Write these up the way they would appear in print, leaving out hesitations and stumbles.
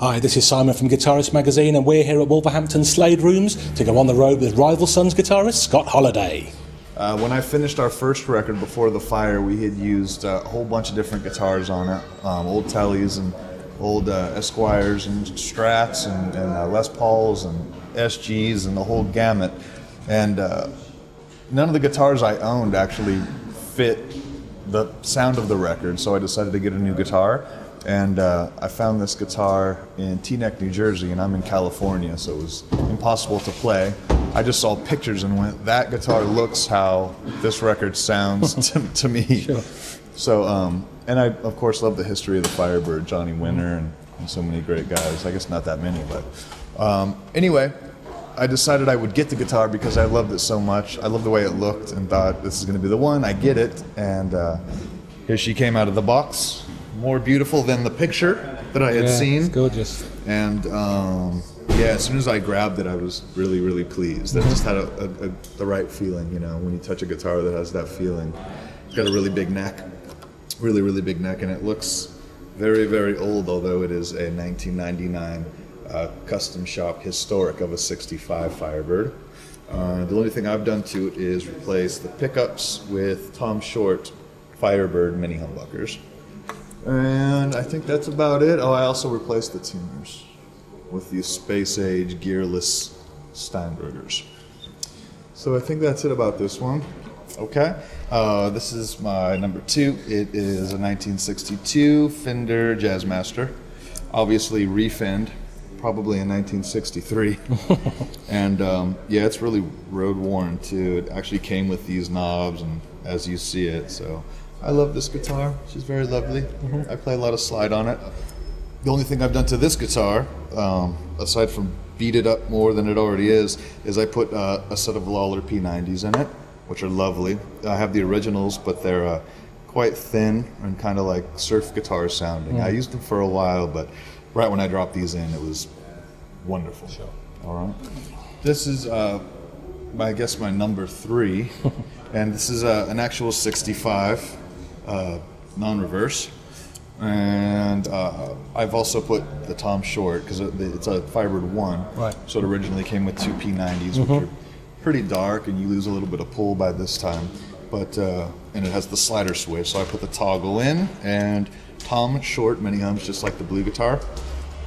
Hi, this is Simon from Guitarist magazine, and we're here at Wolverhampton Slade Rooms to go on the road with rival Sons guitarist Scott Holliday. When I finished our first record before the fire, we had used a whole bunch of different guitars on it, old Tellys and old Esquires and Strats and Les Pauls and SGs and the whole gamut. And none of the guitars I owned actually fit the sound of the record, so I decided to get a new guitar. And I found this guitar in Teaneck, New Jersey, and I'm in California, so it was impossible to play. I just saw pictures and went, that guitar looks how this record sounds to me. Sure. So, and I, of course, love the history of the Firebird, Johnny Winter, and so many great guys. I guess not that many, but anyway, I decided I would get the guitar because I loved it so much. I loved the way it looked and thought, this is going to be the one. I get it, and here she came out of the box. More beautiful than the picture that I had seen. It's gorgeous. And yeah, as soon as I grabbed it, I was really, really pleased. It just had the right feeling, you know, when you touch a guitar that has that feeling. It's got a really big neck, really, really big neck, and it looks very, very old, although it is a 1999 custom shop historic of a 65 Firebird. The only thing I've done to it is replace the pickups with Tom Short Firebird mini humbuckers. And I think that's about it. Oh, I also replaced the tuners with these space-age gearless Steinbergers. So I think that's it about this one. Okay, this is my number 2. It is a 1962 Fender Jazzmaster, obviously refend, probably in 1963. And yeah, it's really road worn too. It actually came with these knobs, and as you see it, so. I love this guitar. She's very lovely. I play a lot of slide on it. The only thing I've done to this guitar, aside from beat it up more than it already is I put a set of Lawler P90s in it, which are lovely. I have the originals, but they're quite thin and kind of like surf guitar sounding. I used them for a while, but right when I dropped these in, it was wonderful. Sure. All right. This is, I guess, my number 3, and this is an actual 65. Non-reverse, and I've also put the Tom Short because it's a Firebird 1, right. So it originally came with 2 P90s, which are pretty dark, and you lose a little bit of pull by this time, but and it has the slider switch, so I put the toggle in, and Tom Short mini hums just like the blue guitar,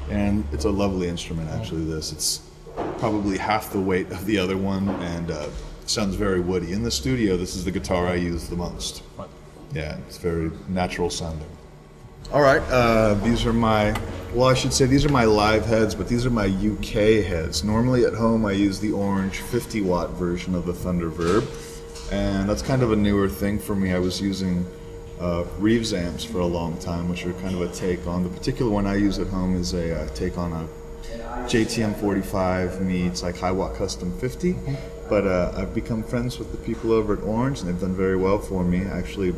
and it's a lovely instrument actually. It's probably half the weight of the other one, and sounds very woody. In the studio, this is the guitar I use the most. Right. Yeah, it's very natural sounding. All right, these are my, well, I should say these are my live heads, but these are my UK heads. Normally at home I use the orange 50-watt version of the Thunderverb, and that's kind of a newer thing for me. I was using Reeves amps for a long time, which are kind of a take on, the particular one I use at home is a take on a JTM 45 meets like High-Watt Custom 50, but I've become friends with the people over at Orange, and they've done very well for me. Actually,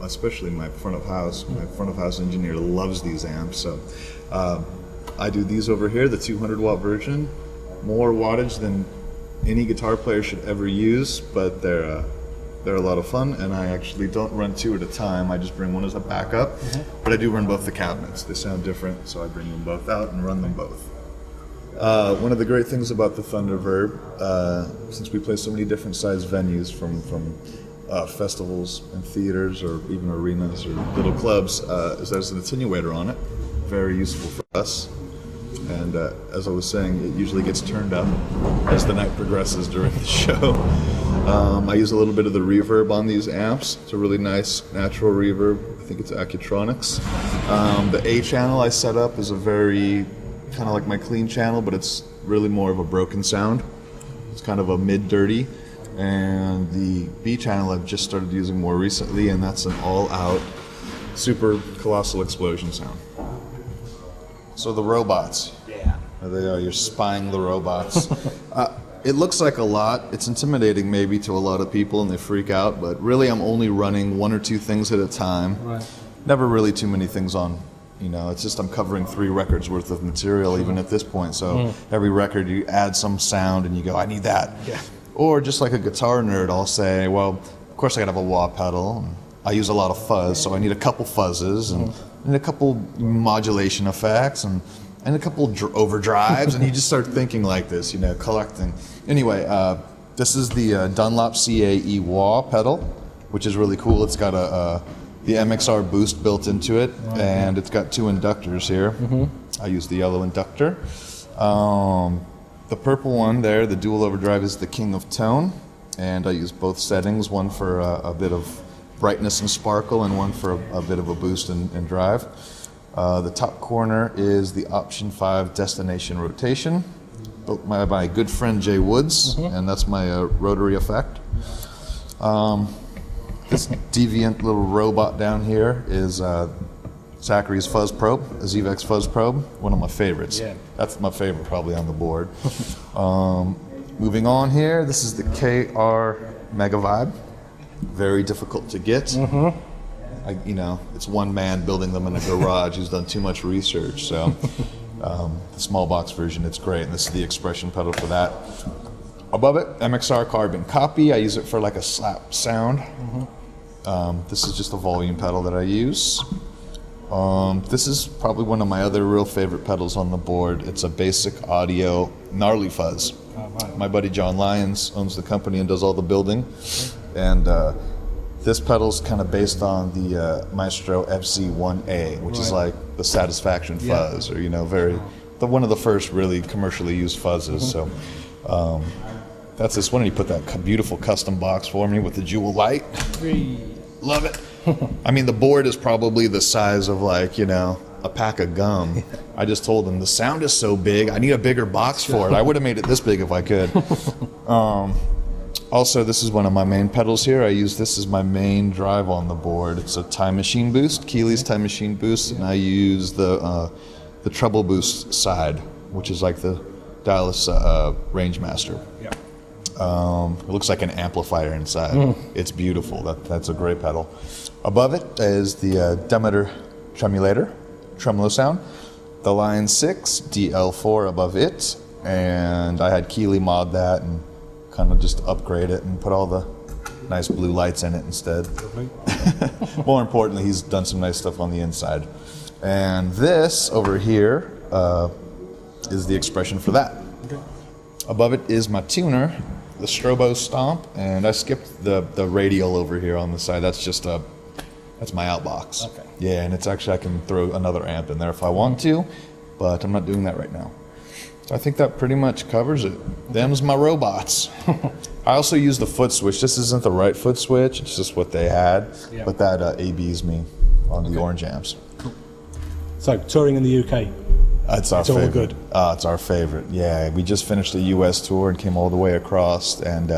especially my front of house engineer loves these amps, so I do these over here, the 200-watt version, more wattage than any guitar player should ever use, but they're a lot of fun, and I actually don't run 2 at a time. I just bring one as a backup, but I do run both the cabinets. They sound different, so I bring them both out and run them both. One of the great things about the Thunderverb, since we play so many different size venues from festivals and theaters or even arenas or little clubs, is there's an attenuator on it, very useful for us. And as I was saying, it usually gets turned up as the night progresses during the show. I use a little bit of the reverb on these amps. It's a really nice natural reverb. I think it's Accutronics. The A channel I set up is a very kind of like my clean channel, but it's really more of a broken sound. It's kind of a mid-dirty. And the B channel I've just started using more recently, and that's an all-out super colossal explosion sound. So the robots. Yeah. There they are, you're spying the robots. It looks like a lot. It's intimidating maybe to a lot of people and they freak out, but really I'm only running 1 or 2 things at a time. Right. Never really too many things on, you know, it's just I'm covering 3 records worth of material even at this point, so every record you add some sound and you go, I need that. Yeah. Or just like a guitar nerd, I'll say, well, of course I gotta have a wah pedal. I use a lot of fuzz, so I need a couple fuzzes and a couple modulation effects, and and a couple overdrives, and you just start thinking like this, you know, collecting. Anyway, this is the Dunlop CAE wah pedal, which is really cool. It's got the MXR boost built into it, and it's got 2 inductors here. I use the yellow inductor. The purple one there, the dual overdrive, is the King of Tone, and I use both settings, one for a bit of brightness and sparkle, and one for a bit of a boost and drive. The top corner is the Option 5 Destination Rotation, built by my good friend Jay Woods, and that's my rotary effect. This deviant little robot down here is Zachary's fuzz probe, a ZVEX fuzz probe, one of my favorites. Yeah. That's my favorite probably on the board. Moving on here, this is the KR Mega Vibe. Very difficult to get. You know, it's one man building them in a garage who's done too much research. So the small box version, it's great. And this is the expression pedal for that. Above it, MXR Carbon Copy. I use it for like a slap sound. This is just a volume pedal that I use. This is probably one of my other real favorite pedals on the board. It's a Basic Audio Gnarly Fuzz. My buddy John Lyons owns the company and does all the building. And this pedal's kind of based on the Maestro FC1A, which is like the Satisfaction fuzz, or, you know, one of the first really commercially used fuzzes. So that's this one, and he put that beautiful custom box for me with the jewel light. Love it. I mean, the board is probably the size of, like, you know, a pack of gum. I just told him the sound is so big, I need a bigger box for it. I would have made it this big if I could. Also, this is one of my main pedals here. I use this as my main drive on the board. It's a Time Machine Boost, Keeley's Time Machine Boost, and I use the treble boost side, which is like the Dallas Rangemaster. It looks like an amplifier inside. It's beautiful. That's a great pedal. Above it is the Demeter Tremulator, tremolo sound. The Line 6 DL4 above it, and I had Keeley mod that and kind of just upgrade it and put all the nice blue lights in it instead. More importantly, he's done some nice stuff on the inside. And this over here is the expression for that. Above it is my tuner, the Strobo Stomp, and I skipped the radial over here on the side. That's just that's my outbox. Okay. Yeah, and it's actually, I can throw another amp in there if I want to, but I'm not doing that right now. So I think that pretty much covers it. Them's my robots. I also use the foot switch. This isn't the right foot switch, it's just what they had, but that ABs me on the orange amps. So, touring in the UK? It's our favorite. All good. It's our favorite. Yeah, we just finished the U.S. tour and came all the way across, and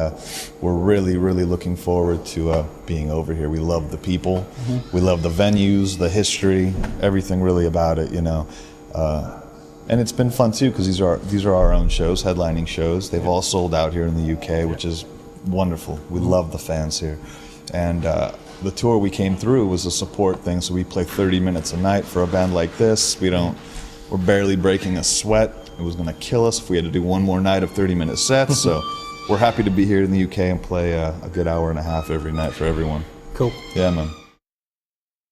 we're really, really looking forward to being over here. We love the people, we love the venues, the history, everything really about it, you know. And it's been fun too, because these are our own shows, headlining shows. They've all sold out here in the UK, which is wonderful. We love the fans here, and the tour we came through was a support thing. So we play 30 minutes a night for a band like this. We're barely breaking a sweat. It was going to kill us if we had to do one more night of 30-minute sets. So we're happy to be here in the UK and play a good hour and a half every night for everyone. Cool. Yeah, man.